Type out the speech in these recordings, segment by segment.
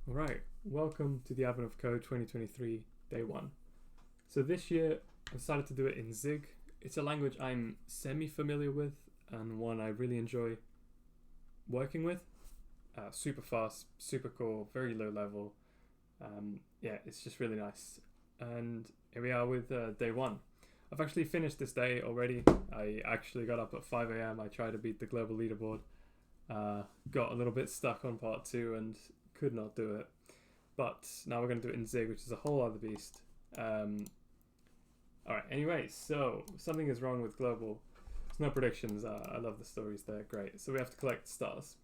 Alright, welcome to the Advent of Code 2023 Day 1. So this year I decided to do it in Zig. It's a language I'm semi-familiar with and one I really enjoy working with. Super fast, super cool, very low level. Yeah, it's just really nice. And here we are with Day 1. I've actually finished this day already. I actually got up at 5 a.m. I tried to beat the global leaderboard. Got a little bit stuck on part 2 and could not do it. But now we're going to do it in Zig, which is a whole other beast. Alright, anyway, so something is wrong with global. There's no predictions. I love the stories, they're great. So we have to collect stars.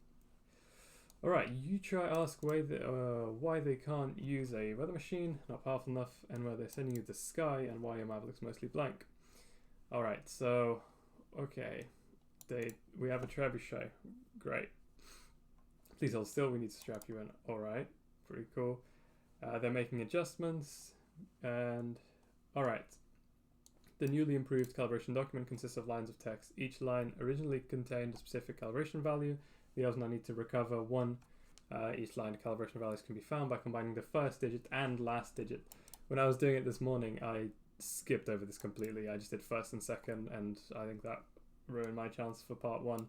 Alright, you try ask why they can't use a weather machine, not powerful enough, and why they're sending you the sky, and why your map looks mostly blank. Alright, so, okay. We have a trebuchet. Great. Please hold still, we need to strap you in. Alright, pretty cool. They're making adjustments, and alright. The newly improved calibration document consists of lines of text. Each line originally contained a specific calibration value. The others now need to recover one. Each line of calibration values can be found by combining the first digit and last digit. When I was doing it this morning, I skipped over this completely. I just did first and second, and I think that ruined my chance for part 1.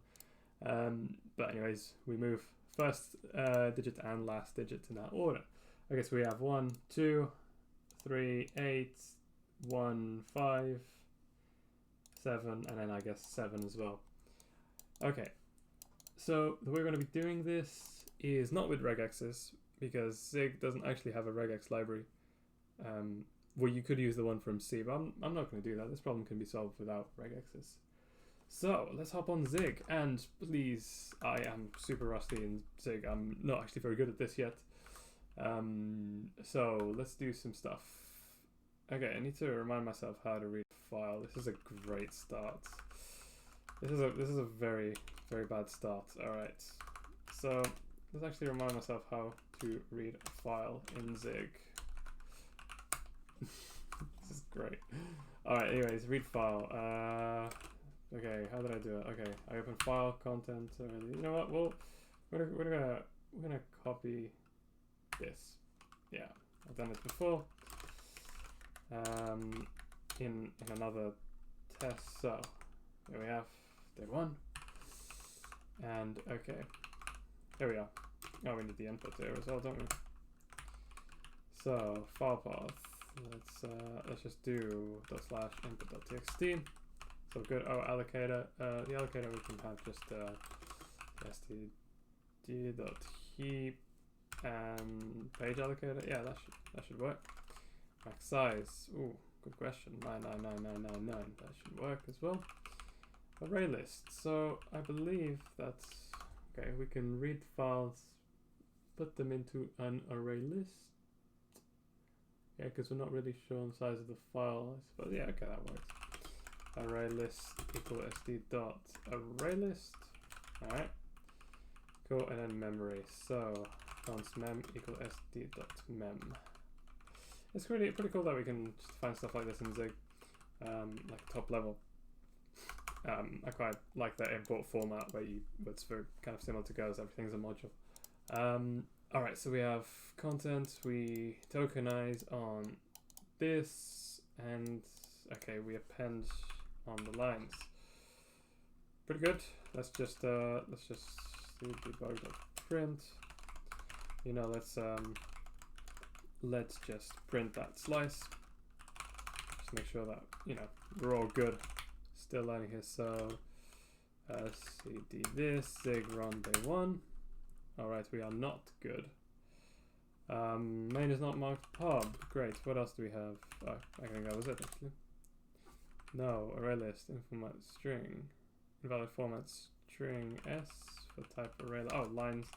But anyways, we move first digit and last digit in that order. I guess we have 1, 2, 3, 8, 1, 5, 7, and then I guess 7 as well. Okay, so the way we're going to be doing this is not with regexes, because Zig doesn't actually have a regex library. Well, you could use the one from C, but I'm not going to do that. This problem can be solved without regexes. So let's hop on Zig, and please, I am super rusty in Zig. I'm not actually very good at this yet. So let's do some stuff. Okay, I need to remind myself how to read a file. This is a great start. This is a very, very bad start. Alright, so let's actually remind myself how to read a file in Zig. This is great. Alright, anyways, read file. Okay, how did I do it? Okay, I open file, content. You know what? Well, we're gonna copy this. Yeah, I've done this before. In another test. So here we have day 1. And okay, here we are. Oh, we need the input there as well, don't we? So file path. Let's just do /input.txt. So good. Oh, allocator. The allocator we can have just std.heap and page allocator. Yeah, that should work. Max size. Ooh, good question. 999999. That should work as well. Array list. So I believe that's okay. We can read files, put them into an array list. Yeah, because we're not really sure on the size of the file. But yeah, okay, that works. Array list equal sd dot array list. Alright. Cool, and then memory. So const mem equal sd dot mem. It's pretty cool that we can just find stuff like this in Zig, like top level. I quite like that import format where it's very kind of similar to Go, as everything's a module. Alright, so we have content, we tokenize on this, and okay, we append on the lines. Pretty good. Let's just do debug.print. You know, let's just print that slice. Just make sure that, you know, we're all good. Still learning here. So cd this Zig run day 1. Alright, we are not good. Main is not marked pub. Great. What else do we have? Oh, I think that was it actually. No, array list, informat string, invalid format string s for type array. Oh, lines.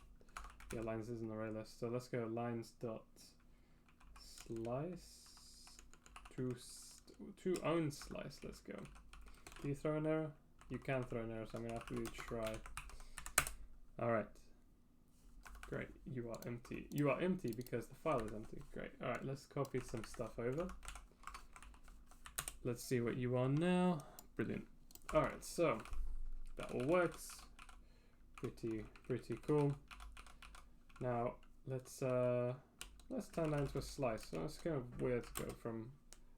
Yeah, lines is an array list. So let's go lines dot slice to own slice. Let's go. Do you throw an error? You can throw an error, so I'm gonna have to try. Alright. Great. You are empty. You are empty because the file is empty. Great. Alright, let's copy some stuff over. Let's see what you are now. Brilliant. Alright, so that all works. Pretty cool. Now let's turn that into a slice. So it's kind of weird to go from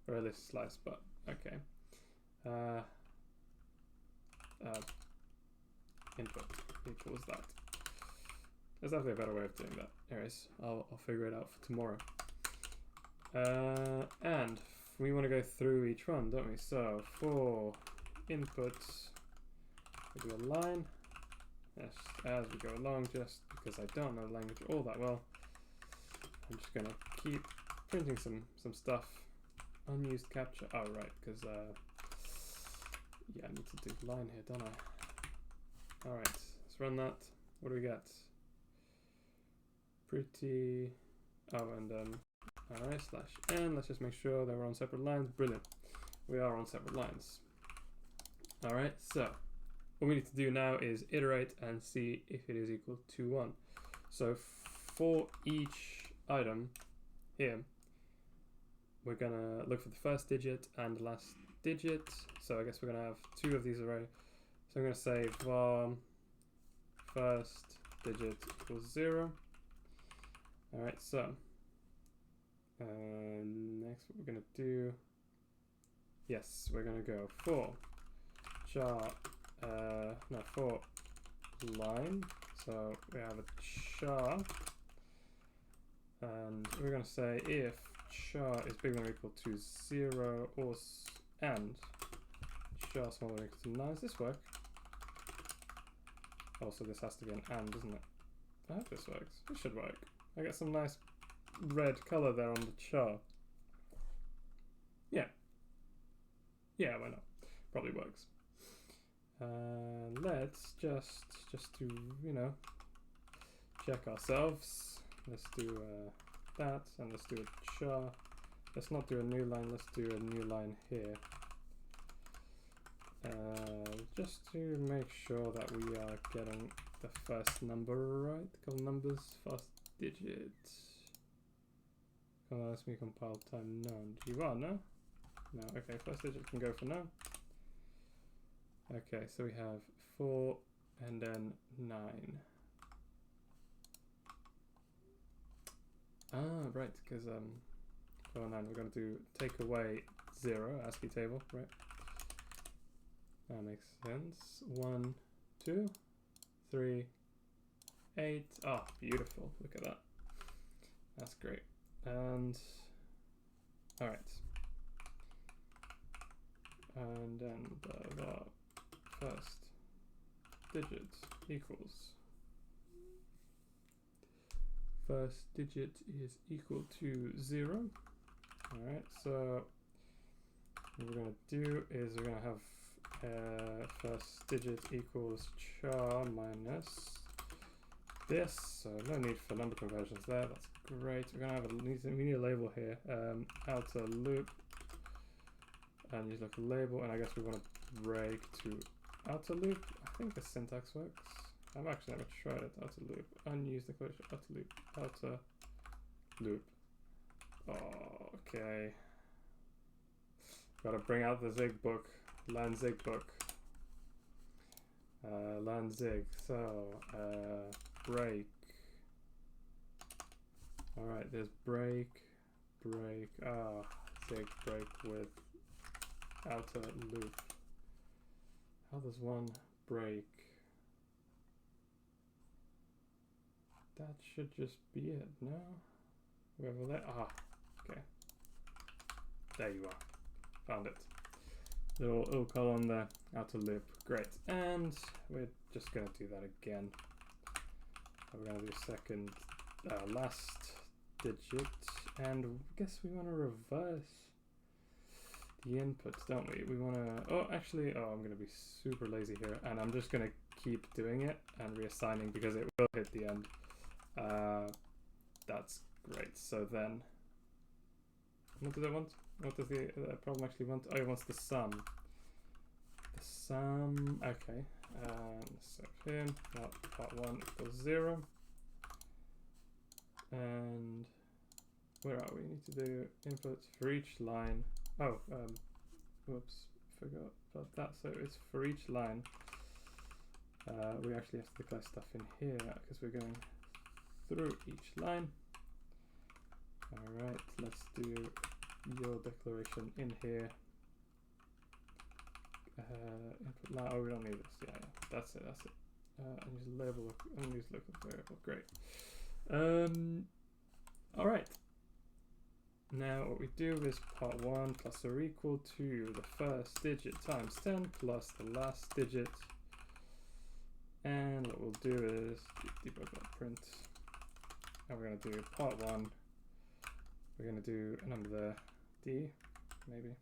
a list slice, but okay. Input equals that. There's definitely a better way of doing that. Anyways, I'll figure it out for tomorrow. And we want to go through each one, don't we? So for inputs, we do a line. Yes, as we go along, just because I don't know the language all that well, I'm just gonna keep printing some stuff. Unused capture. Oh right, because yeah, I need to do line here, don't I? All right, let's run that. What do we get? Pretty. Oh, and all right, /n. Let's just make sure that we're on separate lines. Brilliant. We are on separate lines. All right, so what we need to do now is iterate and see if it is equal to 1. So for each item here, we're gonna look for the first digit and the last digit. So I guess we're gonna have 2 of these array. So I'm gonna say var first digit equals 0. All right, so next what we're gonna do, yes, we're gonna go for char, for line. So we have a char, and we're gonna say if char is bigger than or equal to 0 or and char smaller than or equal to 9. Does this work? Also, this has to be an and, doesn't it? I hope this works. It should work. I get some nice red color there on the char. Yeah. Yeah, why not? Probably works. Let's just to, you know, check ourselves. Let's do that, and let's do a char. Let's not do a new line, let's do a new line here. Just to make sure that we are getting the first number right. Couple numbers, first digit. Oh, let's me compile time known. You are no? No, okay, first digit can go for no. Okay, so we have 4 and then 9. Ah, right, because for 9 we're going to do take away 0, ASCII table, right? That makes sense. 1, 2, 3, 8. Ah, beautiful. Look at that. That's great. And all right. And then the first digit equals. First digit is equal to 0. All right. So what we're gonna do is we're gonna have first digit equals char minus this, so no need for number conversions there. That's great. We're gonna have we need a label here, outer loop, and use like a label, and I guess we want to break to outer loop. I think the syntax works. I've actually never tried it. Outer loop, unused equation, outer loop. Oh, okay. Gotta bring out the Zig book. Learn Zig book. Learn Zig. So break. All right, there's break. Zig break with outer loop. How does one break? That should just be it, no? Whoever that. Okay. There you are. Found it. Little column there, outer loop, great. And we're just gonna do that again. We're gonna do second, last digit, and I guess we wanna reverse the inputs, don't we? We wanna, I'm gonna be super lazy here, and I'm just gonna keep doing it and reassigning because it will hit the end. That's great. So then, what does it want? What does the problem actually want? Oh, it wants the sum. The sum, okay. So here, part 1 equals 0. And where are we? Need to do inputs for each line. Oh, whoops, forgot about that. So it's for each line. We actually have to declare stuff in here because we're going through each line. Alright, let's do your declaration in here. Input line, oh, we don't need this. Yeah, that's it. And use label, and use local variable. Great. Alright. Now what we do is part 1 plus or equal to the first digit times 10 plus the last digit. And what we'll do is debug.print. And we're going to do part 1. We're going to do a number there, D, maybe.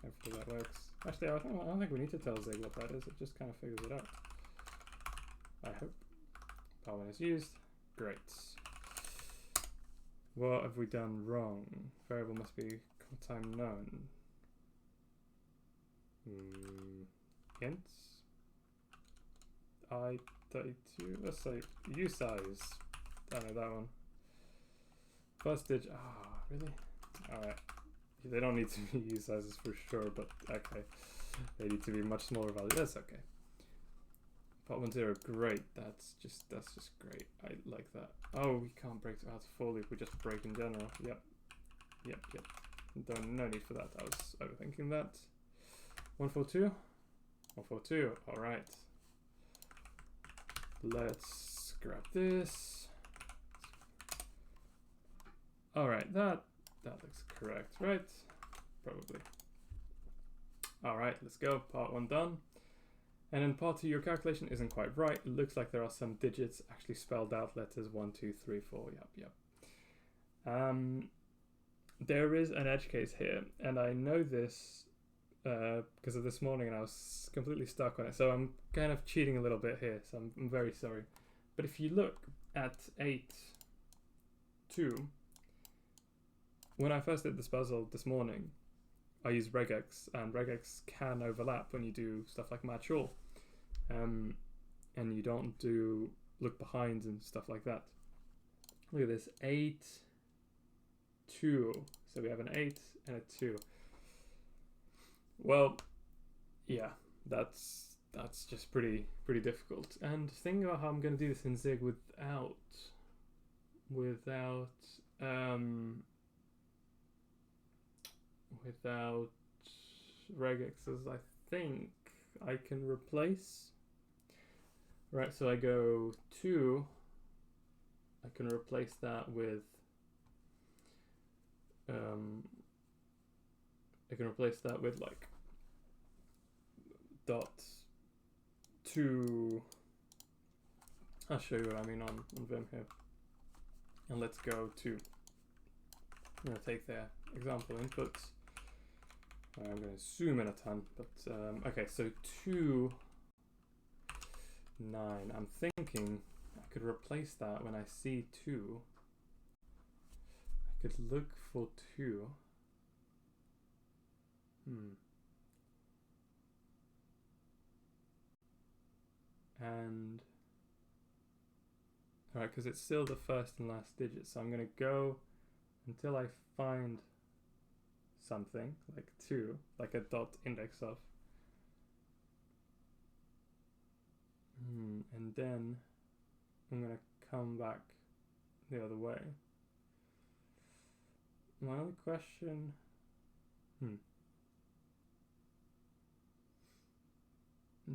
Hopefully that works. Actually, I don't think we need to tell Zig what that is. It just kind of figures it out. I hope. Part 1 is used. Great. What have we done wrong? Variable must be time known. Hints. I32. Let's say usize. Don't know that one. First digit. Ah, really? Alright. They don't need to be usizes for sure, but okay. They need to be much smaller values. That's okay. Part 1 0. Great. That's just great. I like that. Oh, we can't break out for loop. We just break in general. Yep. No need for that. I was overthinking that. 142. 142. All right. Let's grab this. All right. That looks correct, right? Probably. All right. Let's go. Part 1 done. And in part 2, your calculation isn't quite right. It looks like there are some digits actually spelled out, letters 1, 2, 3, 4. Yep. There is an edge case here, and I know this because of this morning, and I was completely stuck on it. So I'm kind of cheating a little bit here, so I'm very sorry. But if you look at 8, 2, when I first did this puzzle this morning, I used regex, and regex can overlap when you do stuff like match all. And you don't do look behinds and stuff like that. Look at this, 8, 2. So we have an 8 and a 2. Well, yeah, that's just pretty difficult. And think about how I'm going to do this in Zig without regexes. I think I can replace. Right, so I go 2. I can replace that with like dot 2. I'll show you what I mean on Vim here. And let's go to, I'm going to take their example inputs. I'm going to zoom in a ton, but okay, so 2, 9. I'm thinking I could replace that when I see 2. I could look for 2. And alright, because it's still the first and last digit, so I'm going to go until I find something like 2, like a dot index of. And then I'm going to come back the other way. My only question,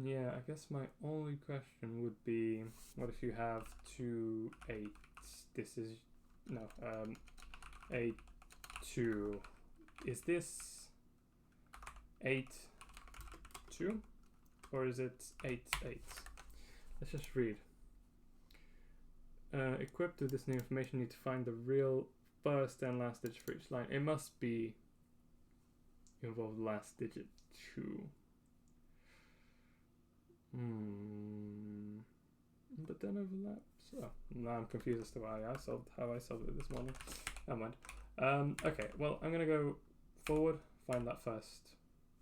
yeah, I guess my only question would be, what if you have 2 8s? This is, no, 8 2. Is this 8 2? Or is it 8 8? Let's just read. Equipped with this new information, you need to find the real first and last digit for each line. It must be involved last digit 2. But then overlaps. Oh, now I'm confused as to how I solved it this morning. Never mind. Okay, well, I'm gonna go forward, find that first,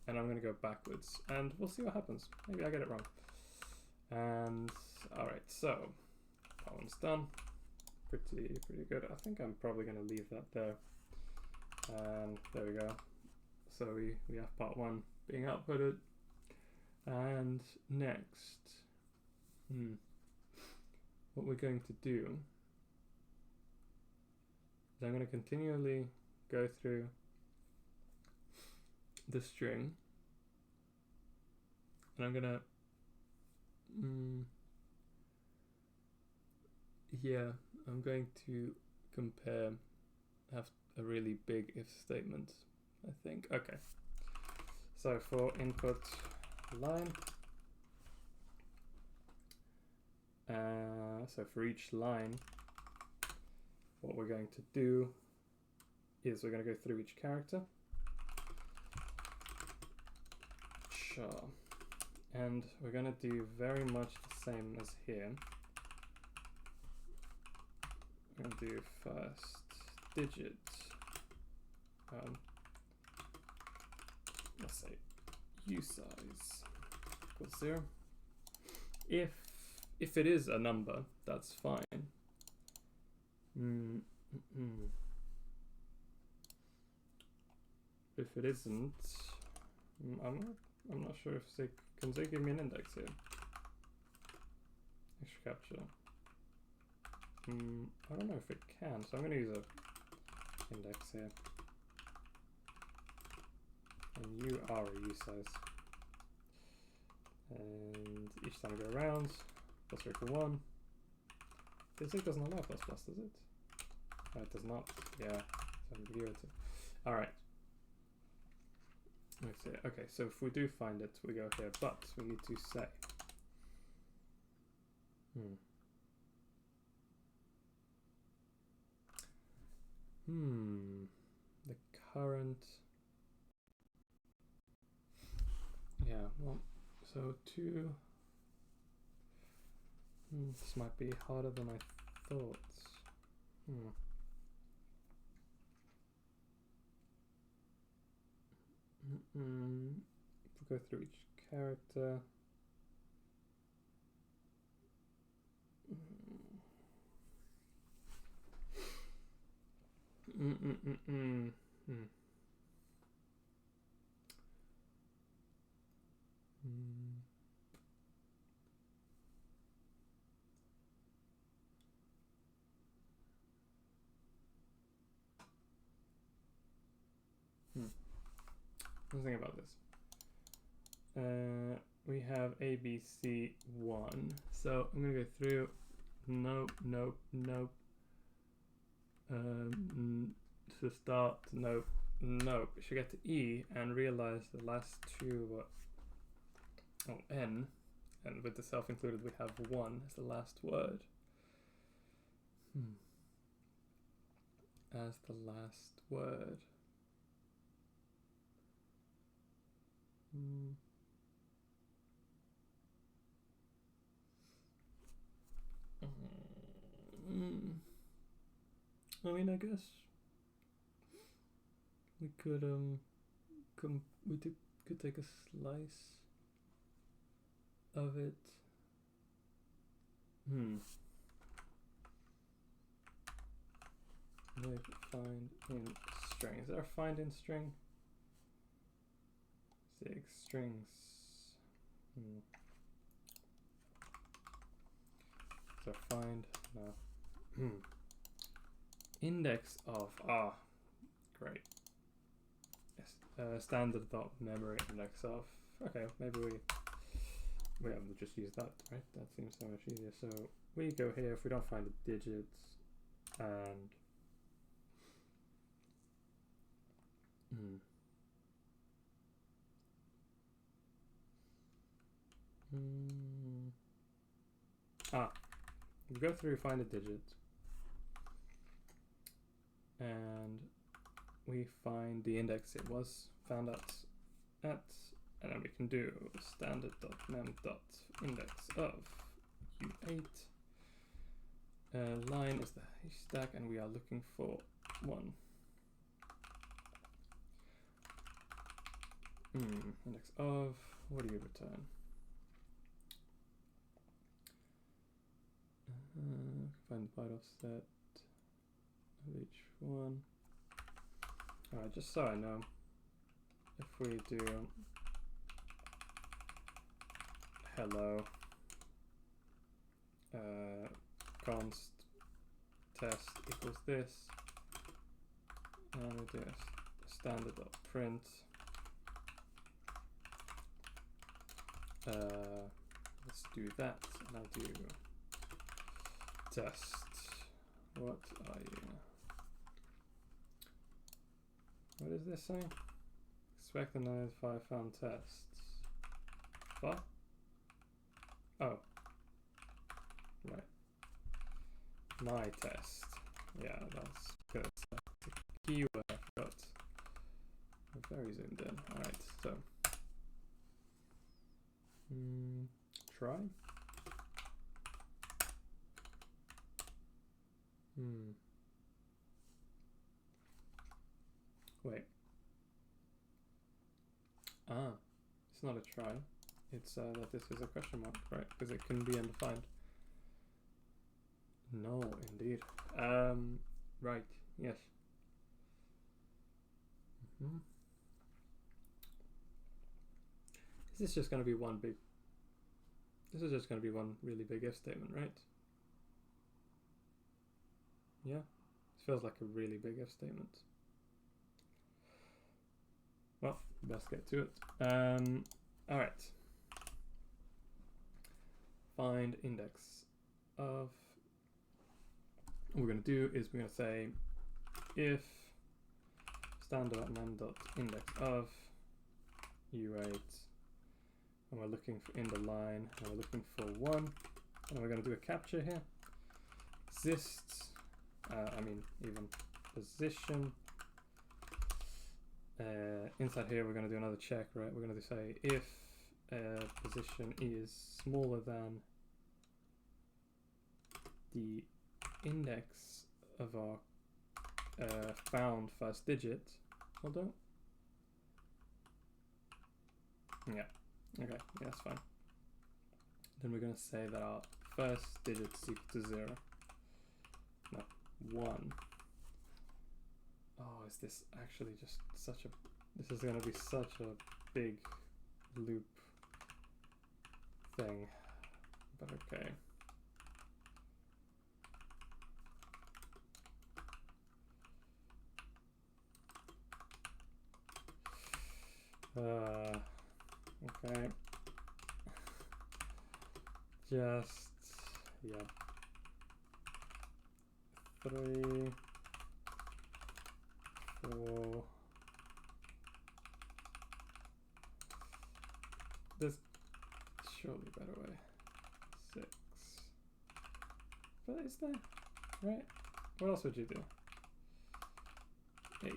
and I'm gonna go backwards, and we'll see what happens. Maybe I get it wrong. And all right, so that one's done. Pretty good. I think I'm probably gonna leave that there. And there we go. So we have part 1 being outputted. And next, what we're going to do I'm going to continually go through the string, and I'm going to I'm going to have a really big if statement, I think. Okay, so for input line, so for each line, what we're going to do is we're going to go through each character, char, and we're going to do very much the same as here. I'm going to do first digit, let's say usize equals 0. If it is a number, that's fine. If it isn't, I'm not sure if they can they give me an index here. Extra capture. I don't know if it can, so I'm going to use a index here. And you are a usize. And each time I go around, plus or equal 1. This doesn't allow plus plus, does it? No, it does not. Yeah, it's ambiguity. Alright. Let's see. Okay, so if we do find it, we go here, but we need to say. The current. Yeah, well, so 2. This might be harder than I thought. We'll go through each character. Let's think about this. We have ABC1. So I'm gonna go through. Nope. To start, nope. Should get to E and realize the last two were N, and with the self included we have 1 as the last word. As the last word. I mean, I guess we could could take a slice of it. Maybe find in string. Is there a find in string? 6 strings. So find no. Index of great. Yes. Standard dot memory index of. Okay, maybe we'll just use that, right? That seems so much easier. So we go here if we don't find the digits, and we go through, find a digit, and we find the index it was found at, and then we can do standard.mem.index of u8. Line is the haystack, and we are looking for 1. Index of, what do you return? Find the byte offset of each one. Alright, just so I know, if we do hello const test equals this, and we do a standard.print. Let's do that, and I'll do test. What are you? What does this say? Expect and identify found tests. What? Oh. Right. My test. Yeah, that's good. The keyword I forgot. I'm very zoomed in. Alright, so. Try. Wait. It's not a try. It's that this is a question mark, right? Because it can be undefined. No, indeed. Right. Yes. This is just going to be one big. This is just going to be one really big if statement, right? Yeah. This feels like a really big if statement. Well, best get to it. All right. Find index of. What we're going to do is we're going to say if standard.num.index of urate, and we're looking for in the line, and we're looking for 1, and we're going to do a capture here. Exists, even position. Inside here, we're going to do another check, right? We're going to say if position is smaller than the index of our found first digit. Hold on. Yeah. Okay. Yeah, that's fine. Then we're going to say that our first digit is equal to 0. No, 1. Oh, is this actually just such a... This is going to be such a big loop thing. But okay. Okay. Just, yeah. 3, 4. There's surely a better way. 6. But is there? Right? What else would you do? 8.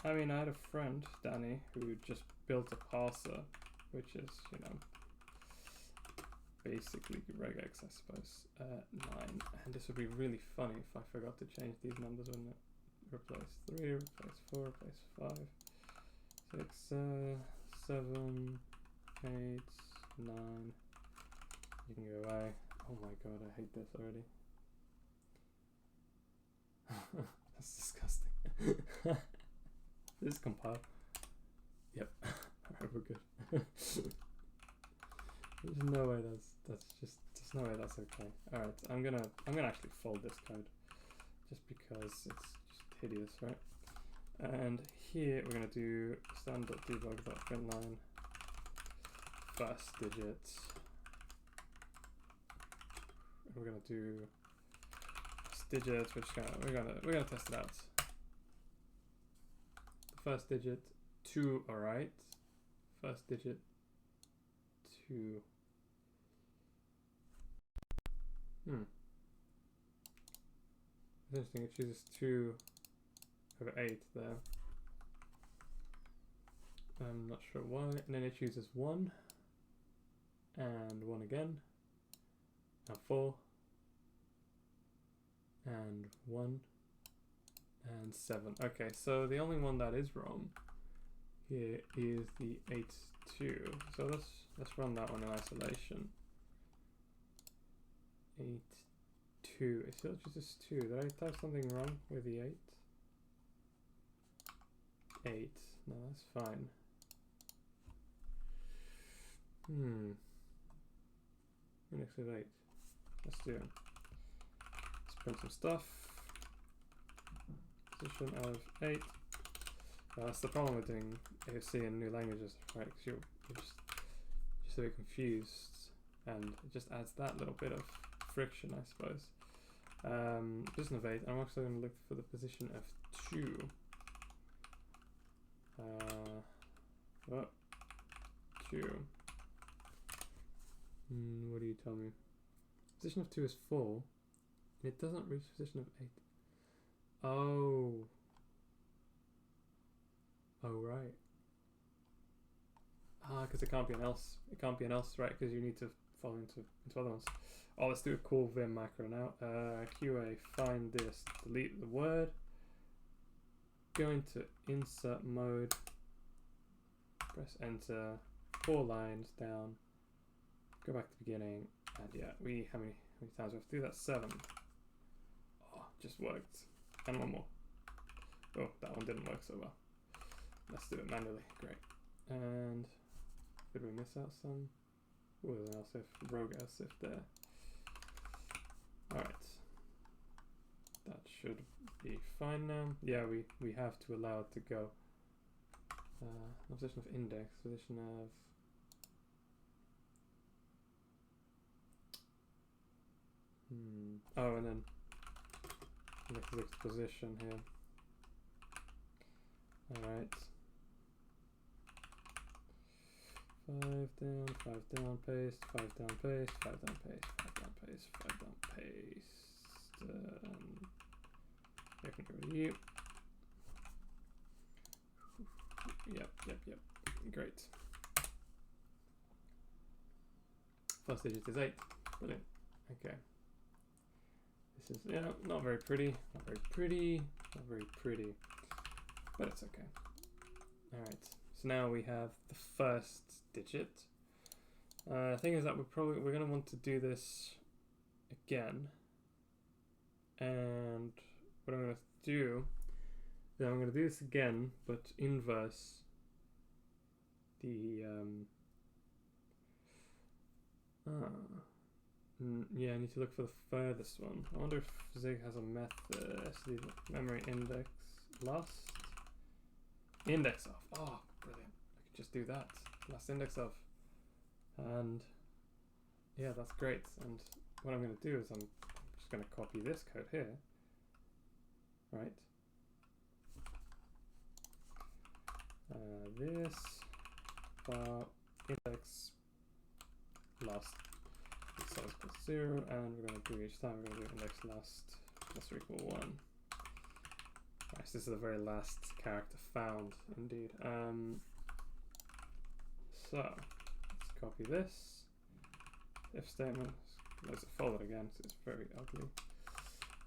I mean, I had a friend, Danny, who just built a parser, which is, you know, basically regex, I suppose, 9. And this would be really funny if I forgot to change these numbers, wouldn't it? Replace 3, replace 4, replace 5, 6, 7, 8, 9. You can go away. Oh my god, I hate this already. That's disgusting. This compile. Yep. Alright, we're good. There's no way that's just there's no way that's okay. Alright, I'm gonna actually fold this code just because it's just hideous, right? And here we're gonna do standard.debug.println first digit. And we're gonna do digits, we're gonna test it out. First digit 2, alright. First digit 2. Interesting, it chooses 2 over 8 there. I'm not sure why. And then it chooses 1 and 1 again. Now 4 and 1 and 7. Okay, so the only one that is wrong here is the 8-2. So let's run that one in isolation. 8-2. It still chooses 2. Did I type something wrong with the 8? 8. No, that's fine. Index of 8. Let's do it. Let's print some stuff. position of 8. That's the problem with doing AOC in new languages, right? Because you're just a bit confused, and it just adds that little bit of friction, I suppose. Position of 8. I'm also going to look for the position of 2. Oh, 2. What do you tell me? Position of 2 is 4. And it doesn't reach position of 8. Oh. Oh, right. Because it can't be an else. It can't be an else, right? Because you need to follow into other ones. Oh, let's do a call vim macro now. QA, find this, delete the word. Go into insert mode. Press enter. 4 lines down. Go back to the beginning. And yeah, how many times do we have to do that? 7. Oh, just worked. And one more. Oh, that one didn't work so well. Let's do it manually. Great. And did we miss out some? Oh, there's an else if, rogue else if there. Alright. That should be fine now. Yeah, we have to allow it to go. Position of index, position of oh, and then next position here. Alright. 5 down, paste, 5 down, paste, 5 down, paste, 5 down, paste, 5 down, paste. I can go to you. Yep. Great. First digit is 8. Brilliant. Okay. This is not very pretty. Not very pretty. But it's okay. Alright. So now we have the first digit. The thing is that we're gonna want to do this again. And what I'm gonna do is I'm gonna do this again, but inverse the yeah, I need to look for the furthest one. I wonder if Zig has a method. SD memory index last index of. Oh, brilliant! I could just do that. Last index of, and yeah, that's great. And what I'm going to do is I'm just going to copy this code here, right? This file index last size equals 0, and we're going to do each time we're going to do index last plus or equal 1. Right, so this is the very last character found, indeed. So let's copy this. If statement, close it forward again, so it's very ugly.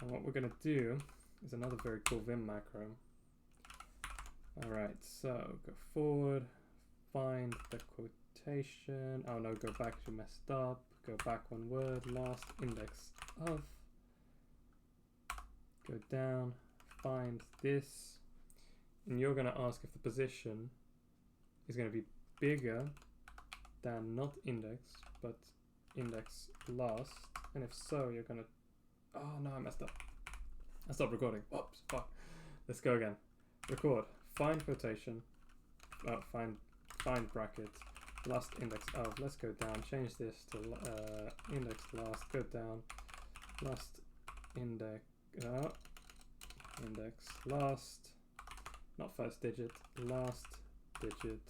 And what we're going to do is another very cool vim macro. Alright, so go forward, find the quotation. Oh no, go back, you messed up. Go back one word, last index of. Go down, find this. And you're going to ask if the position is going to be bigger than not index, but index last. And if so, you're going to. Oh no, I messed up. I stopped recording. Whoops, fuck. Let's go again. Record. Find quotation, find bracket, last index of. Let's go down, change this to index last, go down, last index, index last, not first digit, last digit,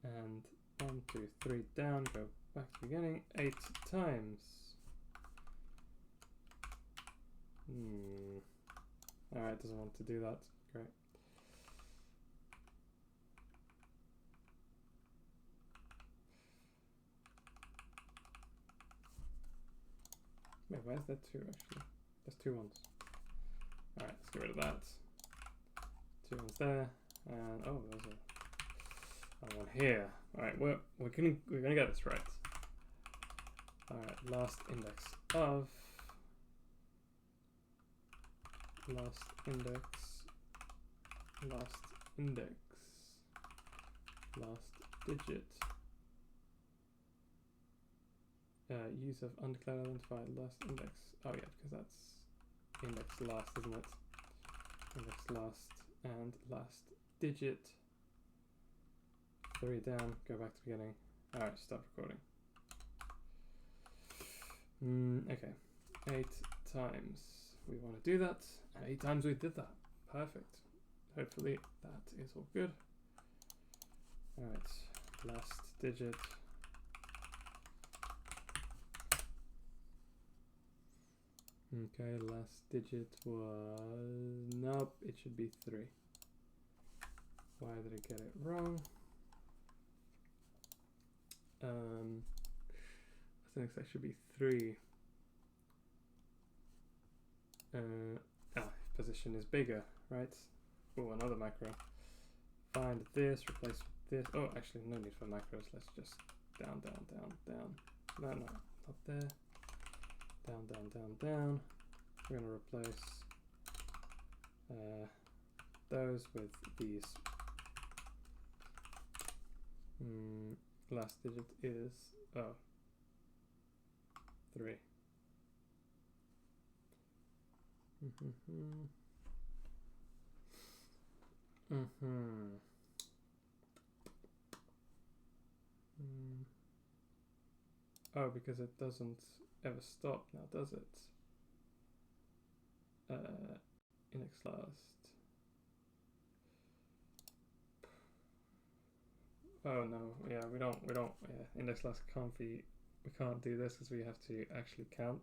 and 1, 2, 3 down, go back to the beginning, 8 times. Alright, doesn't want to do that. Great. Wait, where's that 2 actually? There's 2 ones. Alright, let's get rid of that. 2 ones there. And oh, there's a one here. Alright, we're gonna get this right. Alright, last index of. Last index, last digit, use of undeclared identifier, last index. Oh yeah, because index last, isn't it? Index last and last digit. 3 down, go back to beginning. Alright, stop recording. Okay, 8 times we want to do that, and 8 times we did that. Perfect. Hopefully that is all good. Alright, last digit. Okay, last digit was... Nope, it should be 3. Why did I get it wrong? I think that should be 3. Position is bigger, right? Oh, another macro. Find this, replace with this. Oh, actually, no need for macros. Let's just down, down, down, down. No, no, not there. Down, down, down, down. We're going to replace those with these. Last digit is 3. Oh, because it doesn't ever stop now, does it? Index last. Oh no, yeah, we don't, index last can't be, we can't do this because we have to actually count.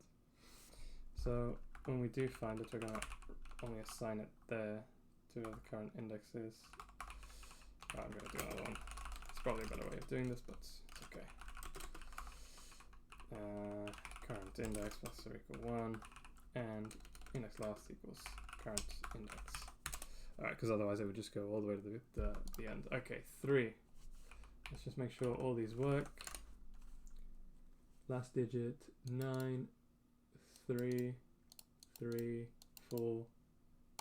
So when we do find it, we're gonna only assign it there to where the current index is. Oh, I'm gonna do another one. It's probably a better way of doing this, but it's okay. Current index plus equal 1, and index last equals current index. Alright, because otherwise it would just go all the way to the end. Okay, 3. Let's just make sure all these work. Last digit 9, 3, 3, 4,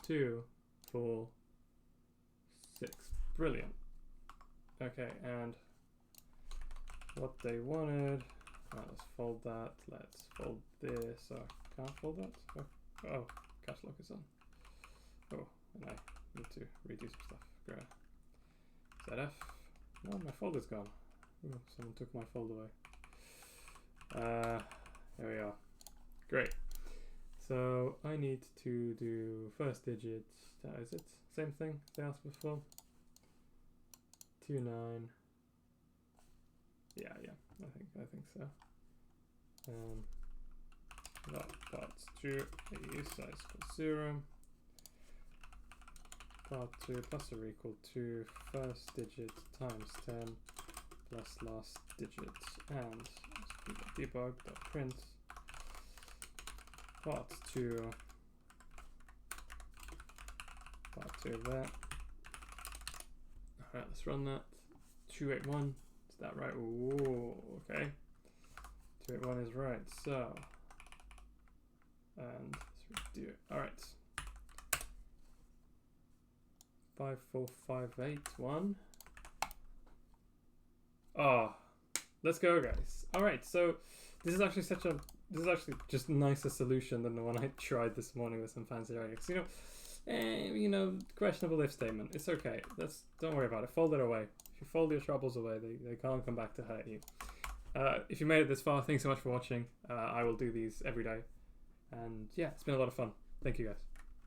2, 4, 6. Brilliant. Okay, and what they wanted. Let's fold that. Let's fold this. Oh, can't fold that. Oh, caps lock is on. Oh, and I need to redo some stuff. Great. ZF. No, my folder's gone. Ooh, someone took my folder away. Here we are. Great. So I need to do first digit. Is it same thing they asked before? 2, 9. Yeah, I think so. Dot parts 2 AU size equals 0. Part 2 plus or equal to first digit times 10 plus last digit, and debug.print part 2 of that. Alright, let's run that. 281, is that right? Ooh, okay. 281 is right, so, and let's redo it. Alright. 54581. Oh, let's go, guys. Alright, so this is actually just a nicer solution than the one I tried this morning with some fancy radix. You know, questionable if statement. It's okay. Don't worry about it. Fold it away. If you fold your troubles away, they can't come back to hurt you. If you made it this far, thanks so much for watching. I will do these every day. And yeah, it's been a lot of fun. Thank you, guys.